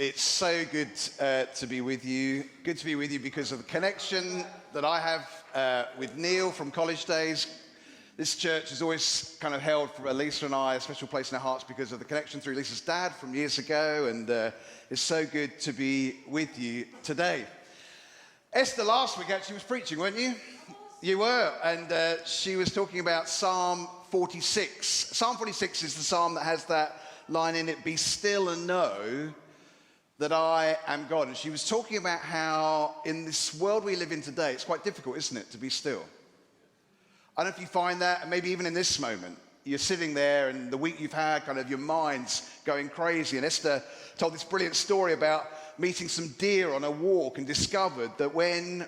It's so good to be with you. Good to be with you because of the connection that I have with Neil from college days. This church has always kind of held for Lisa and I a special place in our hearts because of the connection through Lisa's dad from years ago, and it's so good to be with you today. Esther last week actually was preaching, weren't you? You were, and she was talking about Psalm 46. Psalm 46 is the psalm that has that line in it, "Be still and know that I am God." And she was talking about how in this world we live in today, it's quite difficult, isn't it, to be still? I don't know if you find that, and maybe even in this moment, you're sitting there and the week you've had, kind of your mind's going crazy. And Esther told this brilliant story about meeting some deer on a walk and discovered that when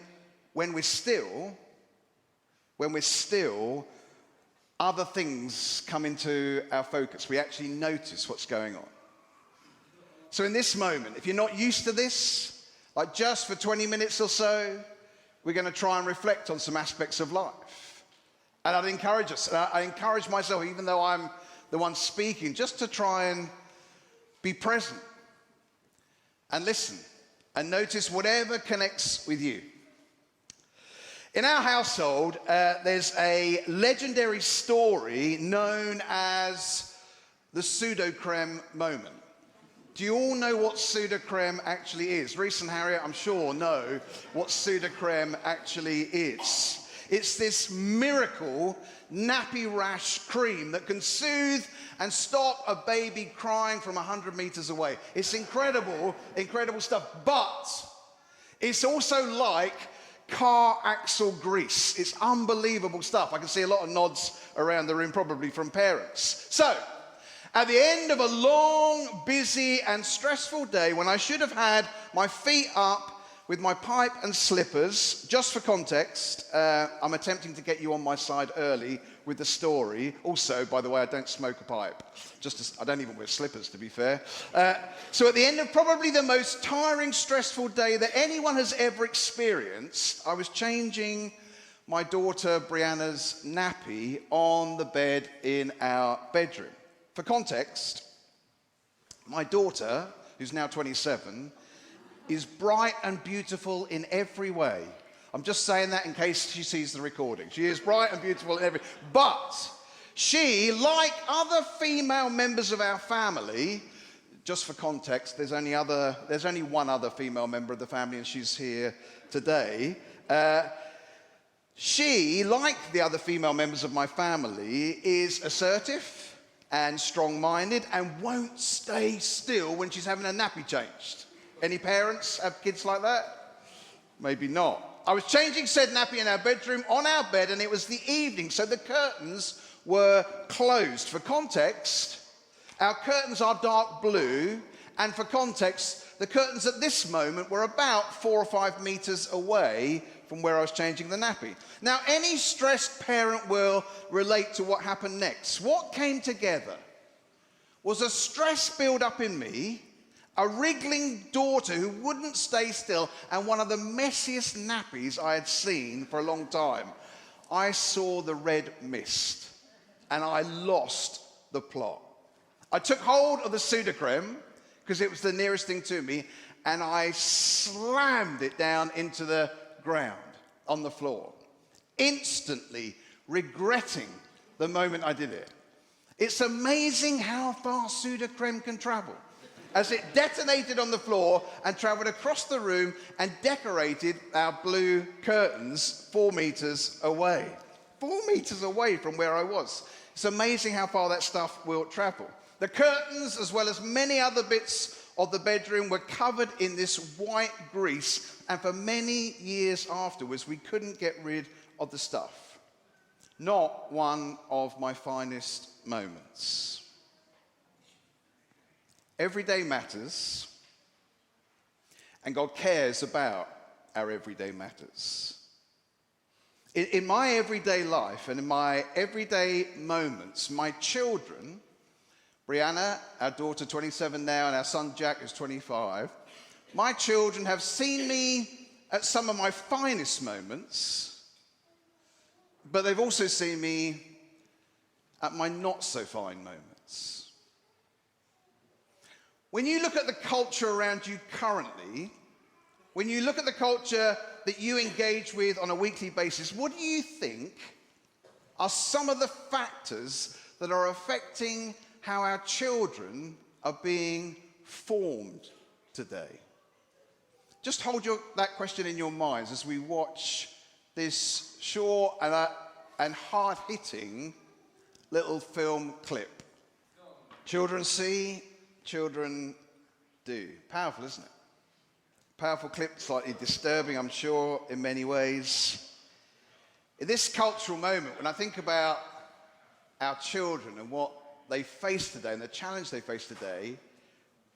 we're still, other things come into our focus. We actually notice what's going on. So in this moment, if you're not used to this, like just for 20 minutes or so, we're going to try and reflect on some aspects of life. And I'd encourage us, and I encourage myself, even though I'm the one speaking, just to try and be present and listen and notice whatever connects with you. In our household, there's a legendary story known as the pseudo-creme moment. Do you all know what pseudo-creme actually is? Reese and Harriet, I'm sure, know what pseudo-creme actually is. It's this miracle nappy rash cream that can soothe and stop a baby crying from 100 meters away. It's incredible, incredible stuff. But it's also like car axle grease. It's unbelievable stuff. I can see a lot of nods around the room, probably from parents. So, at the end of a long, busy and stressful day, when I should have had my feet up with my pipe and slippers, just for context, I'm attempting to get you on my side early with the story. Also, by the way, I don't smoke a pipe. I don't even wear slippers, to be fair. So at the end of probably the most tiring, stressful day that anyone has ever experienced, I was changing my daughter Brianna's nappy on the bed in our bedroom. For context, my daughter, who's now 27, is bright and beautiful in every way. I'm just saying that in case she sees the recording. She is bright and beautiful in every way. But she, like other female members of our family, just for context, there's only one other female member of the family, and she's here today. She, like the other female members of my family, is assertive and strong-minded and won't stay still when she's having her nappy changed. Any parents have kids like that? Maybe not. I was changing said nappy in our bedroom on our bed, and it was the evening, so the curtains were closed. For context, our curtains are dark blue, and for context, the curtains at this moment were about 4 or 5 meters away from where I was changing the nappy. Now, any stressed parent will relate to what happened next. What came together was a stress build-up in me, a wriggling daughter who wouldn't stay still, and one of the messiest nappies I had seen for a long time. I saw the red mist, and I lost the plot. I took hold of the pseudo-creme, because it was the nearest thing to me, and I slammed it down into the ground on the floor, instantly regretting the moment I did it. It's amazing how far pseudo-creme can travel, as it detonated on the floor and traveled across the room and decorated our blue curtains 4 meters away. 4 meters away from where I was. It's amazing how far that stuff will travel. The curtains, as well as many other bits of the bedroom, were covered in this white grease, and for many years afterwards, we couldn't get rid of the stuff. Not one of my finest moments. Everyday matters, and God cares about our everyday matters. In my everyday life and in my everyday moments, my children, Brianna, our daughter 27 now, and our son Jack is 25, my children have seen me at some of my finest moments, but they've also seen me at my not so fine moments. When you look at the culture around you currently, when you look at the culture that you engage with on a weekly basis, what do you think are some of the factors that are affecting how our children are being formed today? Just hold that question in your minds as we watch this short and hard-hitting little film clip. Children see, children do. Powerful, isn't it? Powerful clip, slightly disturbing, I'm sure, in many ways. In this cultural moment, when I think about our children and what they face today and the challenge they face today,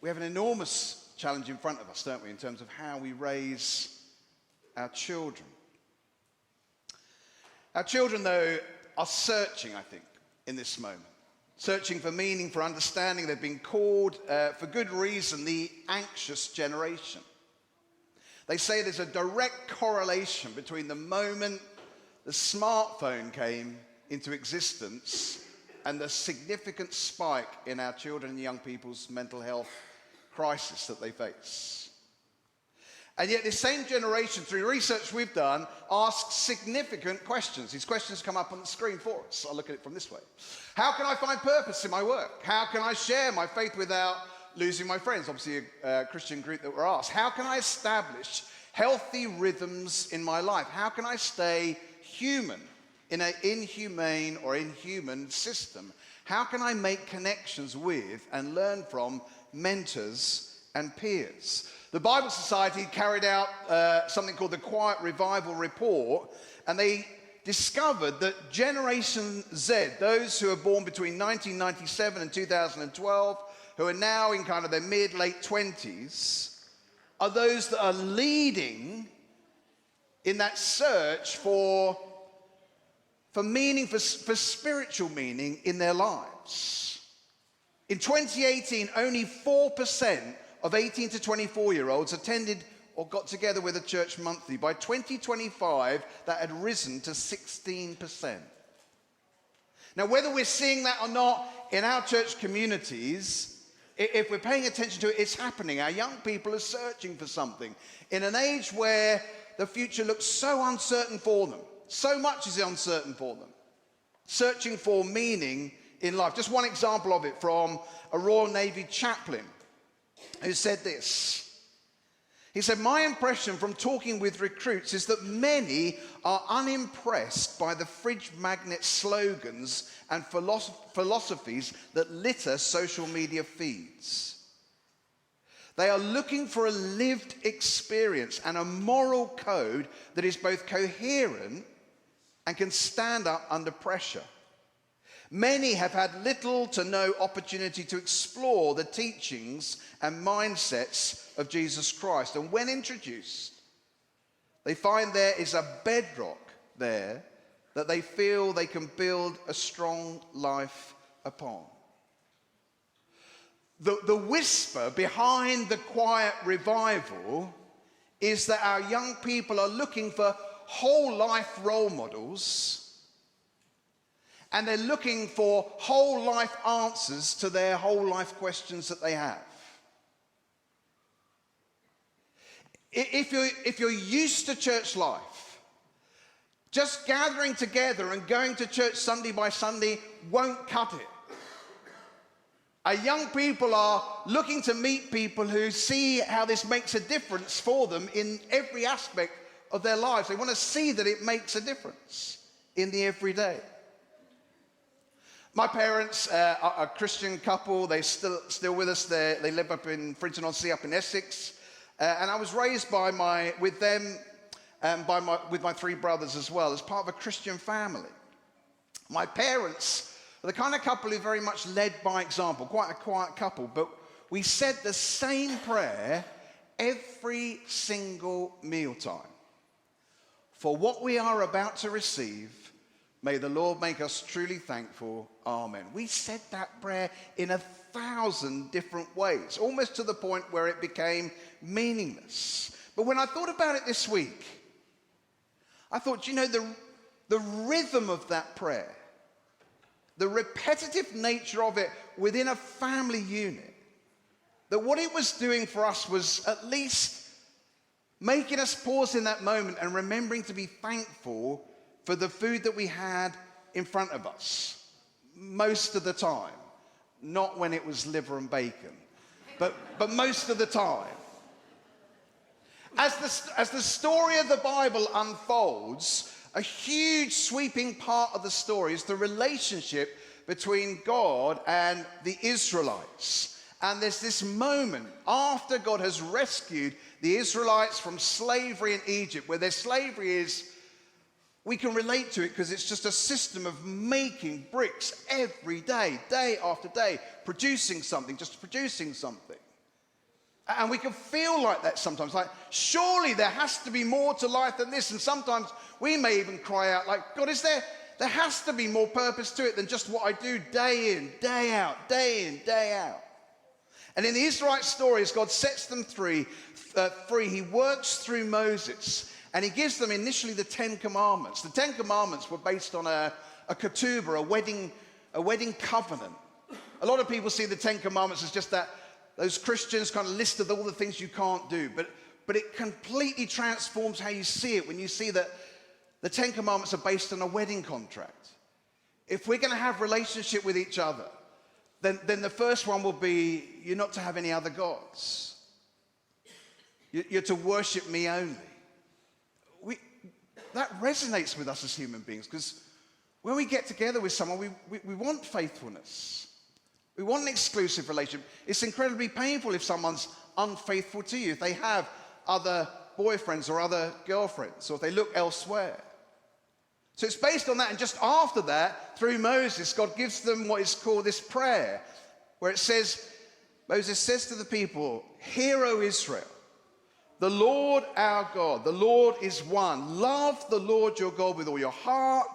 we have an enormous challenge in front of us, don't we, in terms of how we raise our children. Our children, though, are searching, I think, in this moment. Searching for meaning, for understanding. They've been called, for good reason, the anxious generation. They say there's a direct correlation between the moment the smartphone came into existence and the significant spike in our children and young people's mental health crisis that they face. And yet this same generation, through research we've done, asks significant questions. These questions come up on the screen for us. I'll look at it from this way. How can I find purpose in my work? How can I share my faith without losing my friends? Obviously a Christian group that were asked. How can I establish healthy rhythms in my life? How can I stay human in an inhumane or inhuman system? How can I make connections with and learn from mentors and peers? The Bible Society carried out something called the Quiet Revival Report, and they discovered that Generation Z, those who are born between 1997 and 2012, who are now in kind of their mid-late 20s, are those that are leading in that search for meaning, for spiritual meaning in their lives. In 2018, only 4% of 18 to 24-year-olds attended or got together with a church monthly. By 2025, that had risen to 16%. Now, whether we're seeing that or not in our church communities, if we're paying attention to it, it's happening. Our young people are searching for something. In an age where the future looks so uncertain for them, so much is uncertain for them, searching for meaning in life. Just one example of it from a Royal Navy chaplain who said this. He said, "My impression from talking with recruits is that many are unimpressed by the fridge magnet slogans and philosophies that litter social media feeds. They are looking for a lived experience and a moral code that is both coherent and can stand up under pressure. Many have had little to no opportunity to explore the teachings and mindsets of Jesus Christ. And when introduced, they find there is a bedrock there that they feel they can build a strong life upon." The whisper behind the quiet revival is that our young people are looking for whole life role models, and they're looking for whole life answers to their whole life questions that they have. If you're used to church life, just gathering together and going to church Sunday by Sunday won't cut it. Our young people are looking to meet people who see how this makes a difference for them in every aspect of their lives. They want to see that it makes a difference in the everyday. My parents are a Christian couple. They're still with us. They live up in Frinton-on-Sea, up in Essex. And I was raised with them and with my three brothers as well, as part of a Christian family. My parents are the kind of couple who very much led by example, quite a quiet couple, but we said the same prayer every single mealtime. For what we are about to receive, may the Lord make us truly thankful. Amen. We said that prayer in 1,000 different ways, almost to the point where it became meaningless. But when I thought about it this week, I thought, the rhythm of that prayer, the repetitive nature of it within a family unit, that what it was doing for us was at least making us pause in that moment and remembering to be thankful for the food that we had in front of us most of the time. Not when it was liver and bacon, but most of the time. As the story of the Bible unfolds, a huge sweeping part of the story is the relationship between God and the Israelites. And there's this moment after God has rescued the Israelites from slavery in Egypt, where their slavery is, we can relate to it because it's just a system of making bricks every day, day after day, producing something, just producing something. And we can feel like that sometimes, like, surely there has to be more to life than this. And sometimes we may even cry out like, God, there has to be more purpose to it than just what I do day in, day out, day in, day out. And in the Israelite stories, God sets them free. He works through Moses, and he gives them initially the 10 Commandments. The 10 Commandments were based on a ketubah, a wedding covenant. A lot of people see the 10 Commandments as just those Christians kind of list of all the things you can't do. But it completely transforms how you see it when you see that the 10 Commandments are based on a wedding contract. If we're going to have relationship with each other, then the first one will be, you're not to have any other gods. You're to worship me only. That resonates with us as human beings, because when we get together with someone, we want faithfulness. We want an exclusive relationship. It's incredibly painful if someone's unfaithful to you, if they have other boyfriends or other girlfriends, or if they look elsewhere. So it's based on that, and just after that, through Moses, God gives them what is called this prayer, where it says, Moses says to the people, "Hear, O Israel, the Lord our God, the Lord is one. Love the Lord your God with all your heart,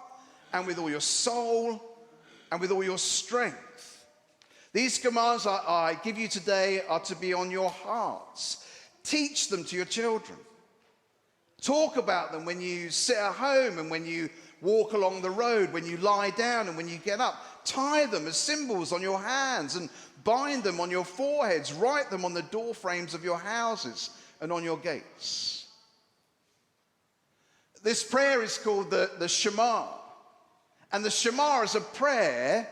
and with all your soul, and with all your strength. These commands I give you today are to be on your hearts. Teach them to your children. Talk about them when you sit at home and when you walk along the road, when you lie down and when you get up. Tie them as symbols on your hands and bind them on your foreheads. Write them on the door frames of your houses and on your gates." This prayer is called the Shema. And the Shema as a prayer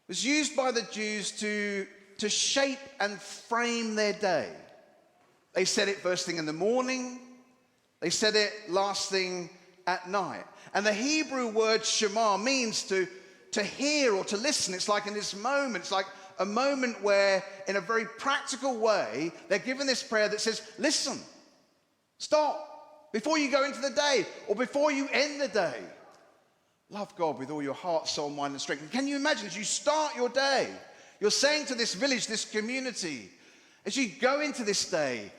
was used by the Jews to shape and frame their day. They said it first thing in the morning. They said it last thing at night. And the Hebrew word Shema means to hear or to listen. It's like in this moment, it's like a moment where, in a very practical way, they're given this prayer that says, listen, stop, before you go into the day or before you end the day. Love God with all your heart, soul, mind, and strength. And can you imagine, as you start your day, you're saying to this village, this community, as you go into this day,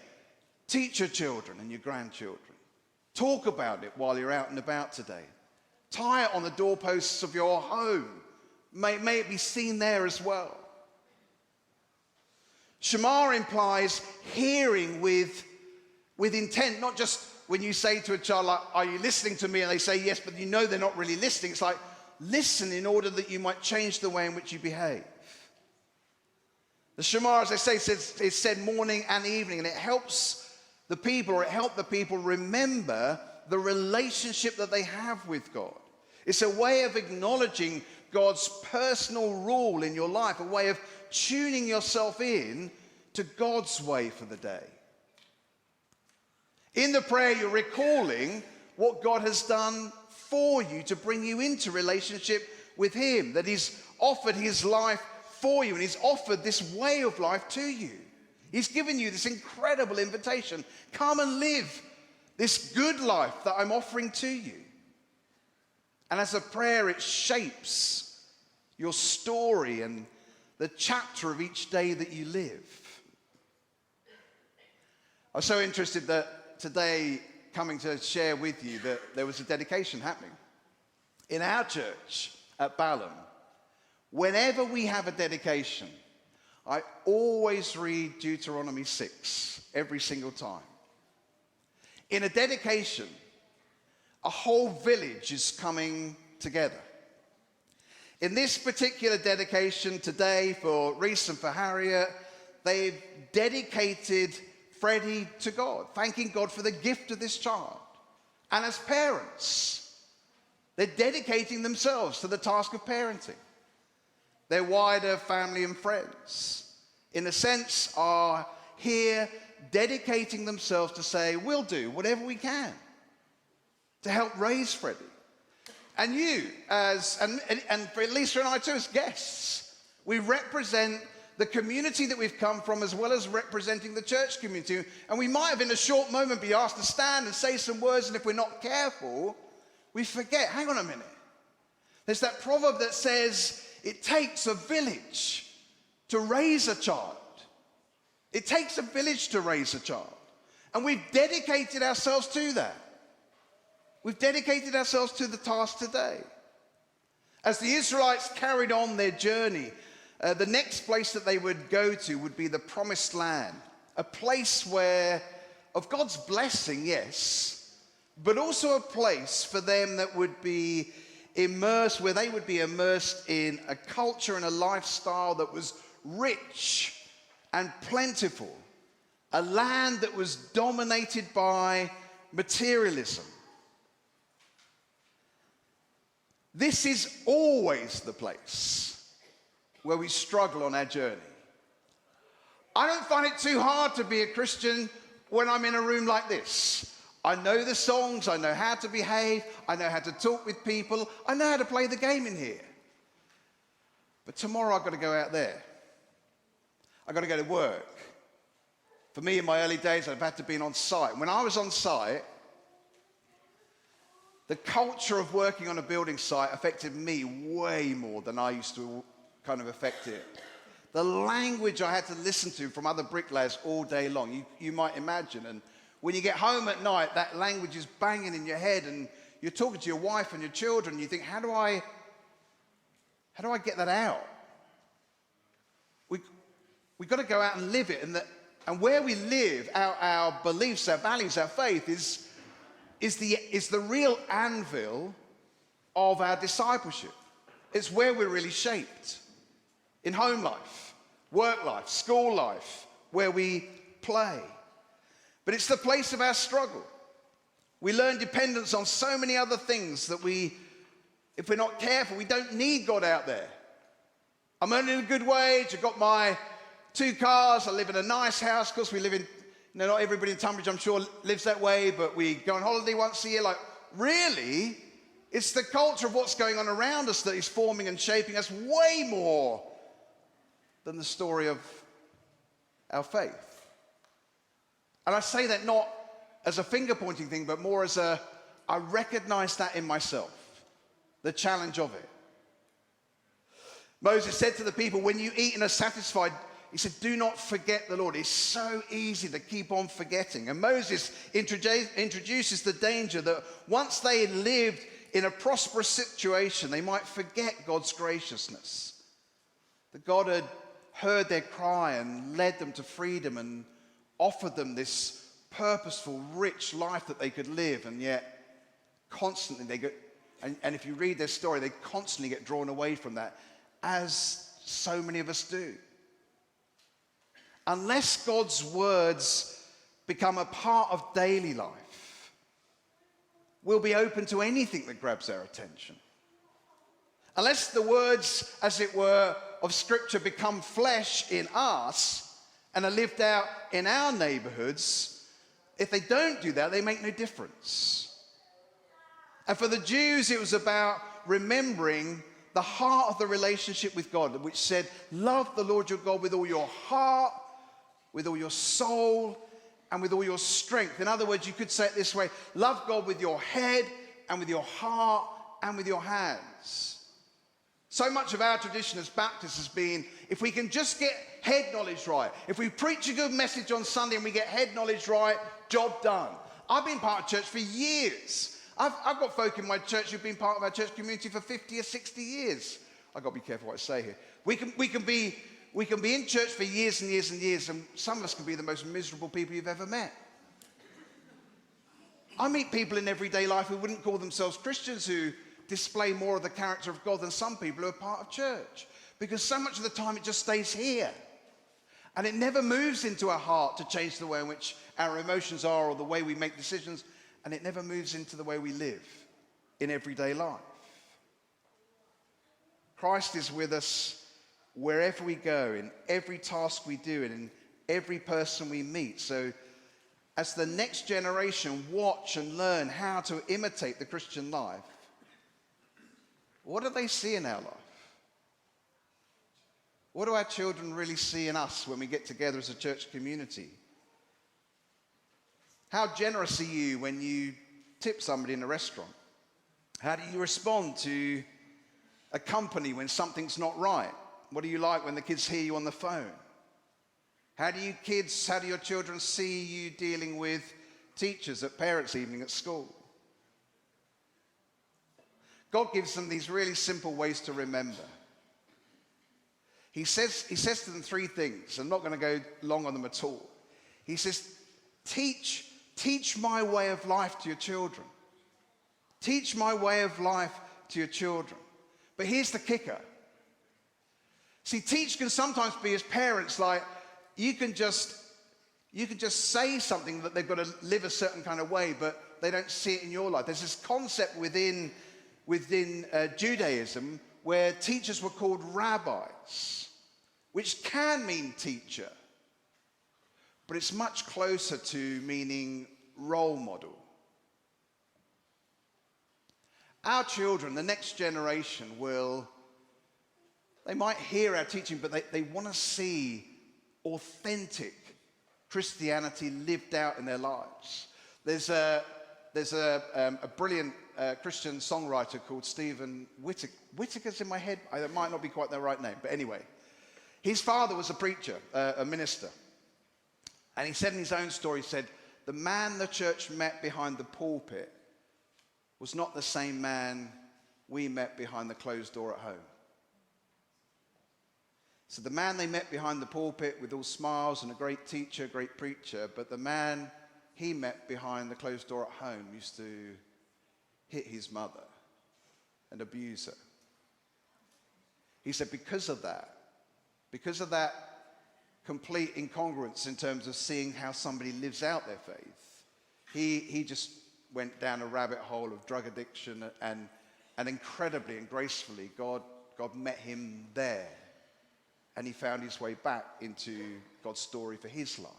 teach your children and your grandchildren. Talk about it while you're out and about today. Tie it on the doorposts of your home. May it be seen there as well. Shema implies hearing with intent, not just when you say to a child, like, "Are you listening to me?" and they say yes, but you know they're not really listening. It's like, listen in order that you might change the way in which you behave. The Shema, as I say, is said morning and evening, and it helps the people, or it helped the people remember the relationship that they have with God. It's a way of acknowledging God's personal rule in your life, a way of tuning yourself in to God's way for the day. In the prayer, you're recalling what God has done for you to bring you into relationship with Him, that He's offered His life for you, and He's offered this way of life to you. He's given you this incredible invitation. Come and live this good life that I'm offering to you. And as a prayer, it shapes your story and the chapter of each day that you live. I was so interested that today, coming to share with you, that there was a dedication happening. In our church at Balham, whenever we have a dedication, I always read Deuteronomy 6 every single time. In a dedication, a whole village is coming together. In this particular dedication today for Reese and for Harriet, they've dedicated Freddie to God, thanking God for the gift of this child. And as parents, they're dedicating themselves to the task of parenting. Their wider family and friends, in a sense, are here dedicating themselves to say, we'll do whatever we can to help raise Freddie. And you, and for Lisa and I too, as guests, we represent the community that we've come from, as well as representing the church community. And we might have in a short moment be asked to stand and say some words, and if we're not careful, we forget, hang on a minute. There's that proverb that says, it takes a village to raise a child. It takes a village to raise a child. And we've dedicated ourselves to that. We've dedicated ourselves to the task today. As the Israelites carried on their journey, the next place that they would go to would be the Promised Land, a place where, of God's blessing, yes, but also a place for them that would be immersed, where they would be immersed in a culture and a lifestyle that was rich and plentiful, a land that was dominated by materialism. This is always the place where we struggle on our journey. I don't find it too hard to be a Christian when I'm in a room like this. I know the songs, I know how to behave, I know how to talk with people, I know how to play the game in here. But tomorrow I've got to go out there. I've got to go to work. For me, in my early days, I've had to be on site. When I was on site, the culture of working on a building site affected me way more than I used to kind of affect it. The language I had to listen to from other bricklayers all day long, you might imagine. And when you get home at night, that language is banging in your head, and you're talking to your wife and your children, and you think, how do I get that out? We've got to go out and live it. And where we live, our beliefs, our values, our faith is the real anvil of our discipleship. It's where we're really shaped. In home life, work life, school life, where we play. But it's the place of our struggle. We learn dependence on so many other things that if we're not careful, we don't need God out there. I'm earning a good wage, I've got my 2 cars, I live in a nice house. Of course, we live in, not everybody in Tonbridge, I'm sure, lives that way, but we go on holiday once a year. Like, really, it's the culture of what's going on around us that is forming and shaping us way more than the story of our faith. And I say that not as a finger-pointing thing, but more as I recognize that in myself, the challenge of it. Moses said to the people, when you eat and are satisfied, he said, do not forget the Lord. It's so easy to keep on forgetting. And Moses introduces the danger that once they had lived in a prosperous situation, they might forget God's graciousness. That God had heard their cry and led them to freedom and offered them this purposeful, rich life that they could live. And yet, constantly they get, and if you read their story, they constantly get drawn away from that, as so many of us do. Unless God's words become a part of daily life, we'll be open to anything that grabs our attention. Unless the words, as it were, of Scripture become flesh in us and are lived out in our neighborhoods, if they don't do that, they make no difference. And for the Jews, it was about remembering the heart of the relationship with God, which said, love the Lord your God with all your heart, with all your soul, and with all your strength. In other words, you could say it this way: love God with your head and with your heart and with your hands. So much of our tradition as Baptists has been, if we can just get head knowledge right, if we preach a good message on Sunday and we get head knowledge right, job done. I've been part of church for years. I've got folk in my church who've been part of our church community for 50 or 60 years. I've got to be careful what I say here. We can be in church for years and years and years, and some of us can be the most miserable people you've ever met. I meet people in everyday life who wouldn't call themselves Christians, who display more of the character of God than some people who are part of church. Because so much of the time it just stays here. And it never moves into our heart to change the way in which our emotions are or the way we make decisions. And it never moves into the way we live in everyday life. Christ is with us wherever we go, in every task we do, and in every person we meet. So as the next generation watch and learn how to imitate the Christian life, what do they see in our life? What do our children really see in us when we get together as a church community? How generous are you when you tip somebody in a restaurant? How do you respond to a company when something's not right? What do you like when the kids hear you on the phone? How do your children see you dealing with teachers at parents' evening at school? God gives them these really simple ways to remember. He says to them three things. I'm not going to go long on them at all. He says, teach my way of life to your children. Teach my way of life to your children. But here's the kicker. See, teach can sometimes be, as parents, like you can just say something that they've got to live a certain kind of way, but they don't see it in your life. There's this concept within Judaism where teachers were called rabbis, which can mean teacher, but it's much closer to meaning role model. Our children, the next generation, they might hear our teaching, but they want to see authentic Christianity lived out in their lives. There's a brilliant Christian songwriter called Stephen Whittaker. Whittaker's in my head. That might not be quite the right name, but anyway. His father was a preacher, a minister. And he said in his own story, he said, the man the church met behind the pulpit was not the same man we met behind the closed door at home. So the man they met behind the pulpit with all smiles and a great teacher, great preacher, but the man he met behind the closed door at home used to hit his mother and abuse her. He said because of that complete incongruence in terms of seeing how somebody lives out their faith, he just went down a rabbit hole of drug addiction, and incredibly and gracefully God met him there, and he found his way back into God's story for his life.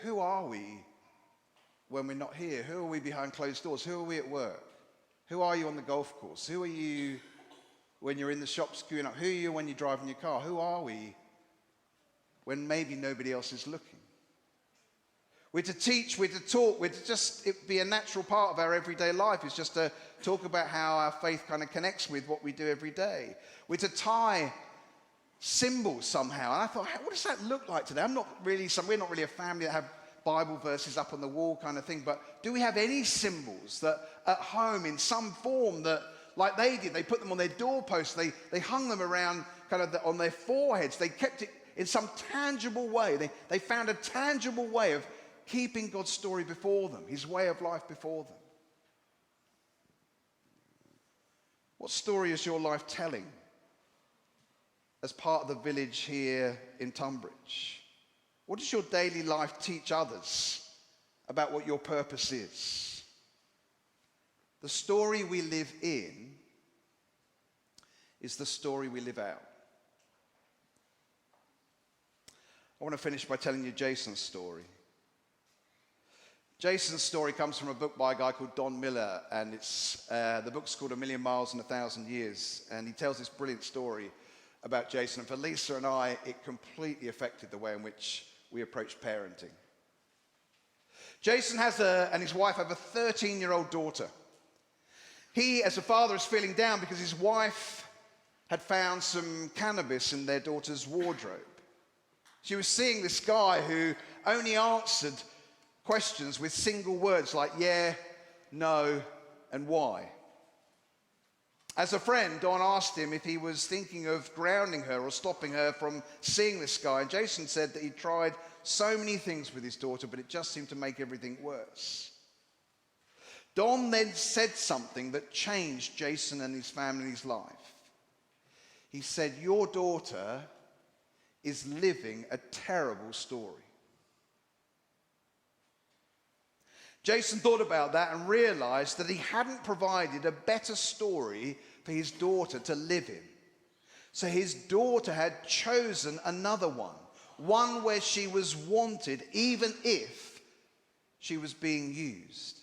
Who are we when we're not here? Who are we behind closed doors? Who are we at work? Who are you on the golf course? Who are you when you're in the shops queuing up? Who are you when you're driving your car? Who are we when maybe nobody else is looking? We're to teach, we're to talk, we're to just be a natural part of our everyday life. It's just to talk about how our faith kind of connects with what we do every day. We're to tie symbols somehow. And I thought, what does that look like today? we're not really a family that have Bible verses up on the wall kind of thing, but do we have any symbols that at home in some form that, like they did, they put them on their doorposts, they hung them around kind of on their foreheads, they kept it in some tangible way. They found a tangible way of keeping God's story before them, his way of life before them. What story is your life telling as part of the village here in Tonbridge? What does your daily life teach others about what your purpose is? The story we live in is the story we live out. I want to finish by telling you Jason's story. Jason's story comes from a book by a guy called Don Miller, and the book's called A Million Miles in 1,000 Years, and he tells this brilliant story about Jason. And for Lisa and I, it completely affected the way in which we approach parenting. Jason and his wife have a 13-year-old daughter. He, as a father, is feeling down because his wife had found some cannabis in their daughter's wardrobe. She was seeing this guy who only answered questions with single words like yeah, no, and why. As a friend, Don asked him if he was thinking of grounding her or stopping her from seeing this guy. And Jason said that he tried so many things with his daughter, but it just seemed to make everything worse. Don then said something that changed Jason and his family's life. He said, your daughter is living a terrible story. Jason thought about that and realized that he hadn't provided a better story for his daughter to live in. So his daughter had chosen another one where she was wanted even if she was being used.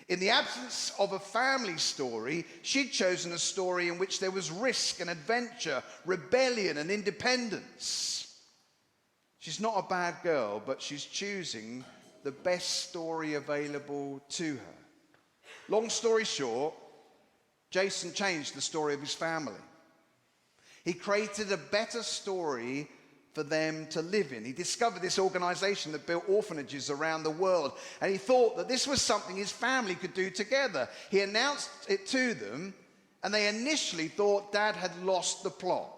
In the absence of a family story, she'd chosen a story in which there was risk and adventure, rebellion and independence. She's not a bad girl, but she's choosing the best story available to her. Long story short, Jason changed the story of his family. He created a better story for them to live in. He discovered this organization that built orphanages around the world, and he thought that this was something his family could do together. He announced it to them, and they initially thought Dad had lost the plot.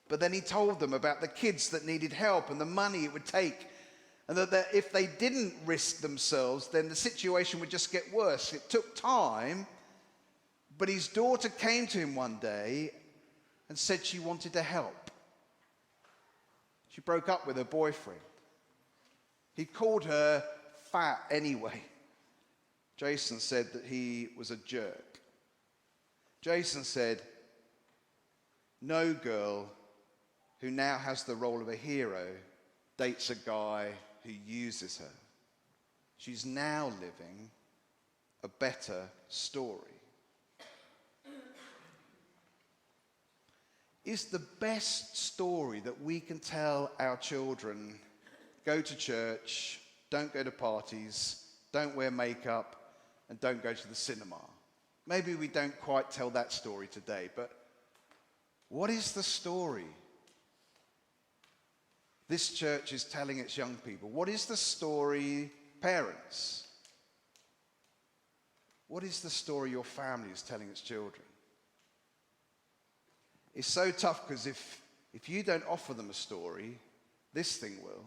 But then he told them about the kids that needed help and the money it would take, and that if they didn't risk themselves, then the situation would just get worse. It took time, but his daughter came to him one day and said she wanted to help. She broke up with her boyfriend. He called her fat anyway. Jason said that he was a jerk. Jason said, no girl who now has the role of a hero dates a guy who uses her. She's now living a better story. Is the best story that we can tell our children: go to church, don't go to parties, don't wear makeup, and don't go to the cinema? Maybe we don't quite tell that story today, but what is the story this church is telling its young people? What is the story, parents? What is the story your family is telling its children? It's so tough because if you don't offer them a story, this thing will.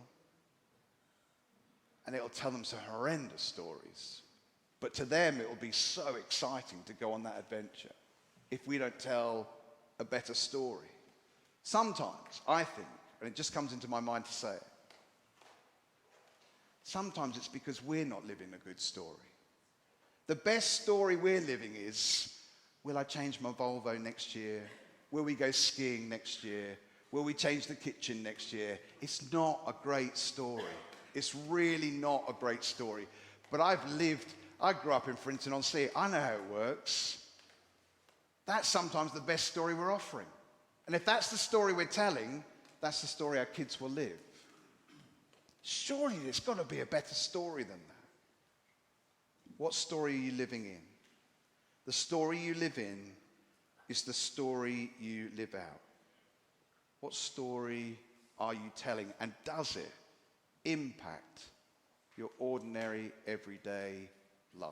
And it'll tell them some horrendous stories. But to them, it will be so exciting to go on that adventure if we don't tell a better story. Sometimes, I think, and it just comes into my mind to say it, sometimes it's because we're not living a good story. The best story we're living is, will I change my Volvo next year? Will we go skiing next year? Will we change the kitchen next year? It's not a great story. It's really not a great story. But I grew up in Frinton-on-Sea. I know how it works. That's sometimes the best story we're offering. And if that's the story we're telling, that's the story our kids will live. Surely there's got to be a better story than that. What story are you living in? The story you live in is the story you live out. What story are you telling, and does it impact your ordinary, everyday life?